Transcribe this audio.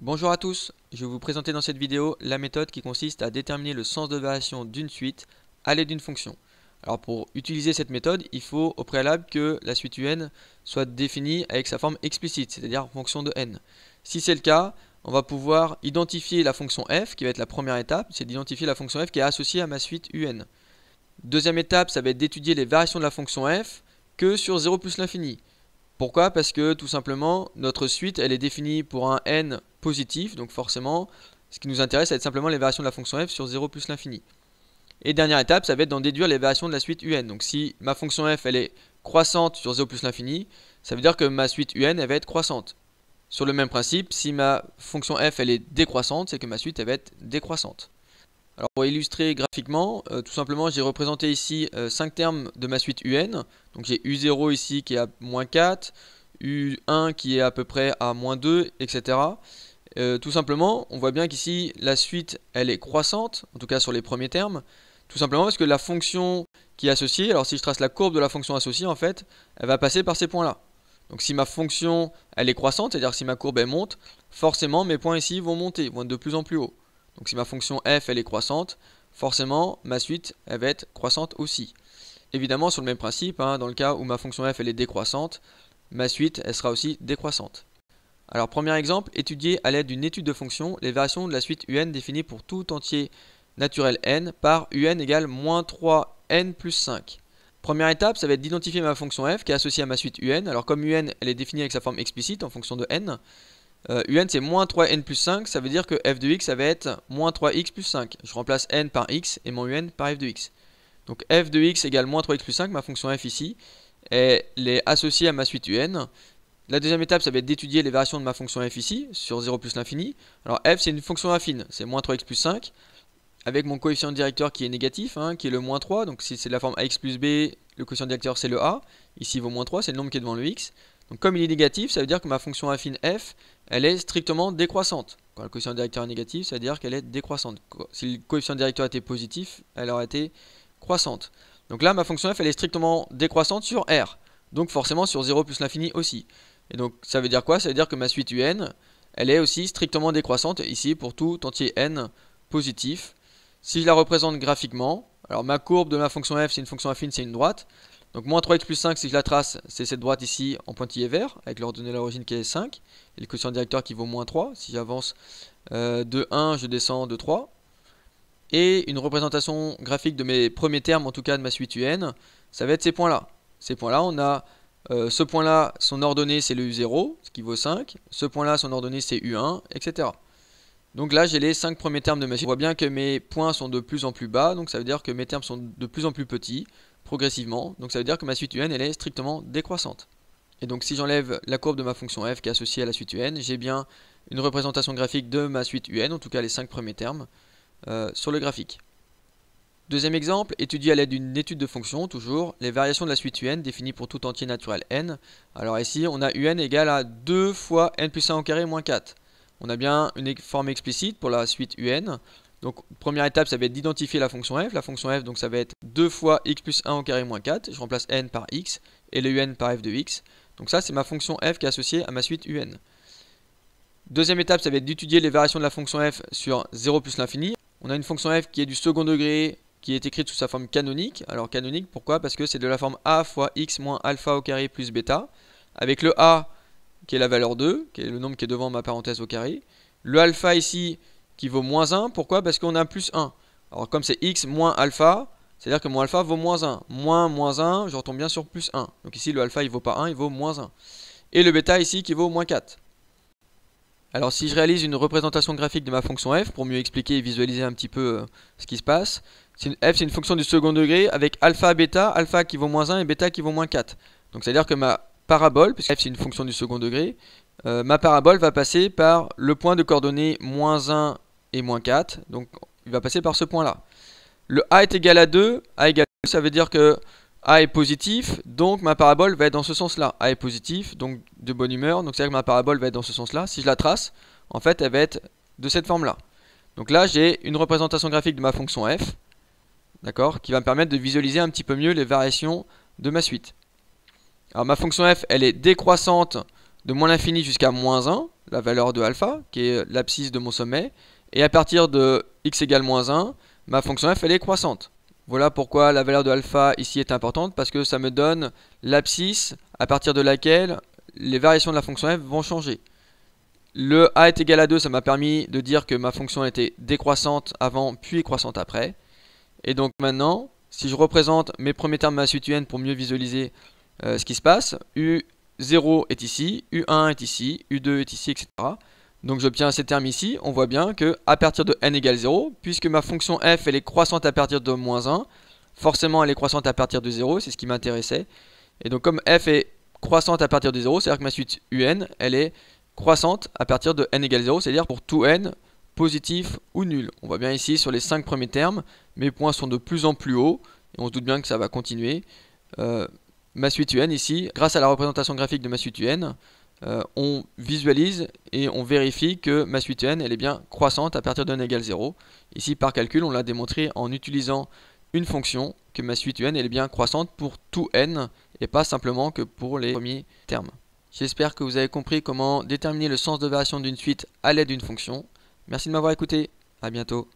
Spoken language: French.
Bonjour à tous, je vais vous présenter dans cette vidéo la méthode qui consiste à déterminer le sens de variation d'une suite à l'aide d'une fonction. Alors pour utiliser cette méthode, il faut au préalable que la suite UN soit définie avec sa forme explicite, c'est-à-dire en fonction de n. Si c'est le cas, on va pouvoir identifier la fonction f, qui va être la première étape, c'est d'identifier la fonction f qui est associée à ma suite UN. Deuxième étape, ça va être d'étudier les variations de la fonction f que sur 0 plus l'infini. Pourquoi? Parce que tout simplement, notre suite, elle est définie pour un n positif, donc forcément, ce qui nous intéresse, ça va être simplement les variations de la fonction f sur 0 plus l'infini. Et dernière étape, ça va être d'en déduire les variations de la suite un. Donc si ma fonction f, elle est croissante sur 0 plus l'infini, ça veut dire que ma suite un, elle va être croissante. Sur le même principe, si ma fonction f, elle est décroissante, c'est que ma suite, elle va être décroissante. Alors pour illustrer graphiquement, tout simplement j'ai représenté ici 5 termes de ma suite UN. Donc j'ai U0 ici qui est à moins 4, U1 qui est à peu près à moins 2, etc. Tout simplement, on voit bien qu'ici la suite elle est croissante, en tout cas sur les premiers termes, tout simplement parce que la fonction qui est associée, alors si je trace la courbe de la fonction associée en fait, elle va passer par ces points là. Donc si ma fonction elle est croissante, c'est-à-dire si ma courbe elle monte, forcément mes points ici vont monter, vont être de plus en plus haut. Donc si ma fonction f elle est croissante, forcément ma suite elle va être croissante aussi. Évidemment sur le même principe, dans le cas où ma fonction f elle est décroissante, ma suite elle sera aussi décroissante. Alors premier exemple, étudier à l'aide d'une étude de fonction les variations de la suite un définie pour tout entier naturel n par un égale moins 3n plus 5. Première étape, ça va être d'identifier ma fonction f qui est associée à ma suite un. Alors comme un elle est définie avec sa forme explicite en fonction de n, un c'est moins 3n plus 5, ça veut dire que f de x ça va être moins 3x plus 5. Je remplace n par x et mon un par f de x. Donc f de x égale moins 3x plus 5, ma fonction f ici, elle est associée à ma suite un. La deuxième étape ça va être d'étudier les variations de ma fonction f ici, sur 0 plus l'infini. Alors f c'est une fonction affine, c'est moins 3x plus 5, avec mon coefficient directeur qui est négatif, qui est le moins 3, donc si c'est de la forme ax plus b, le coefficient directeur c'est le a, ici il vaut moins 3, c'est le nombre qui est devant le x. Donc comme il est négatif, ça veut dire que ma fonction affine f, elle est strictement décroissante. Quand le coefficient directeur est négatif, ça veut dire qu'elle est décroissante. Si le coefficient directeur était positif, elle aurait été croissante. Donc là, ma fonction f, elle est strictement décroissante sur R. Donc forcément sur 0 plus l'infini aussi. Et donc ça veut dire quoi? Ça veut dire que ma suite un, elle est aussi strictement décroissante, ici pour tout entier n positif. Si je la représente graphiquement, alors ma courbe de ma fonction f, c'est une fonction affine, c'est une droite. Donc moins 3x plus 5, si je la trace, c'est cette droite ici en pointillé vert, avec l'ordonnée de l'origine qui est 5, et le quotient directeur qui vaut moins 3. Si j'avance de 1, je descends de 3. Et une représentation graphique de mes premiers termes, en tout cas de ma suite un, ça va être ces points-là. Ces points-là, on a ce point-là, son ordonnée c'est le U0, ce qui vaut 5. Ce point-là, son ordonnée c'est U1, etc. Donc là, j'ai les 5 premiers termes de ma suite. On voit bien que mes points sont de plus en plus bas, donc ça veut dire que mes termes sont de plus en plus petits, progressivement. Donc ça veut dire que ma suite un, elle est strictement décroissante. Et donc si j'enlève la courbe de ma fonction f qui est associée à la suite un, j'ai bien une représentation graphique de ma suite un, en tout cas les 5 premiers termes, sur le graphique. Deuxième exemple, étudier à l'aide d'une étude de fonction, toujours, les variations de la suite un définies pour tout entier naturel n. Alors ici, on a un égale à 2 fois n plus 1 au carré moins 4. On a bien une forme explicite pour la suite un. Donc première étape, ça va être d'identifier la fonction f. La fonction f, donc ça va être 2 fois x plus 1 au carré moins 4. Je remplace n par x et le un par f de x. Donc ça, c'est ma fonction f qui est associée à ma suite un. Deuxième étape, ça va être d'étudier les variations de la fonction f sur 0 plus l'infini. On a une fonction f qui est du second degré, qui est écrite sous sa forme canonique. Alors canonique, pourquoi? Parce que c'est de la forme a fois x moins alpha au carré plus bêta, avec le a qui est la valeur 2, qui est le nombre qui est devant ma parenthèse au carré. Le alpha ici qui vaut moins 1, pourquoi? Parce qu'on a plus 1. Alors comme c'est x moins alpha, c'est-à-dire que mon alpha vaut moins 1. Moins 1, je retombe bien sur plus 1. Donc ici le alpha il vaut pas 1, il vaut moins 1. Et le bêta ici qui vaut moins 4. Alors si je réalise une représentation graphique de ma fonction f, pour mieux expliquer et visualiser un petit peu ce qui se passe, f c'est une fonction du second degré avec alpha, bêta, alpha qui vaut moins 1 et bêta qui vaut moins 4. Donc c'est-à-dire que ma parabole, puisque f c'est une fonction du second degré, ma parabole va passer par le point de coordonnées moins 1 et moins 4, donc il va passer par ce point-là. Le a est égal à 2, a égale 2, ça veut dire que a est positif, donc ma parabole va être dans ce sens-là. A est positif, donc de bonne humeur, donc c'est-à-dire que ma parabole va être dans ce sens-là. Si je la trace, en fait, elle va être de cette forme-là. Donc là, j'ai une représentation graphique de ma fonction f, d'accord, qui va me permettre de visualiser un petit peu mieux les variations de ma suite. Alors ma fonction f, elle est décroissante de moins l'infini jusqu'à moins 1, la valeur de alpha, qui est l'abscisse de mon sommet, et à partir de x égale moins 1, ma fonction f elle est croissante. Voilà pourquoi la valeur de alpha ici est importante, parce que ça me donne l'abscisse à partir de laquelle les variations de la fonction f vont changer. Le a est égal à 2, ça m'a permis de dire que ma fonction était décroissante avant puis croissante après. Et donc maintenant, si je représente mes premiers termes de ma suite UN pour mieux visualiser ce qui se passe, U0 est ici, U1 est ici, U2 est ici, etc. Donc j'obtiens ces termes ici, on voit bien que à partir de n égale 0, puisque ma fonction f elle est croissante à partir de moins 1, forcément elle est croissante à partir de 0, c'est ce qui m'intéressait. Et donc comme f est croissante à partir de 0, c'est-à-dire que ma suite UN, elle est croissante à partir de n égale 0, c'est-à-dire pour tout n, positif ou nul. On voit bien ici sur les 5 premiers termes, mes points sont de plus en plus hauts, et on se doute bien que ça va continuer. Ma suite UN ici, grâce à la représentation graphique de ma suite UN, on visualise et on vérifie que ma suite UN elle est bien croissante à partir de n égale 0. Ici par calcul on l'a démontré en utilisant une fonction que ma suite UN elle est bien croissante pour tout n et pas simplement que pour les premiers termes. J'espère que vous avez compris comment déterminer le sens de variation d'une suite à l'aide d'une fonction. Merci de m'avoir écouté, à bientôt.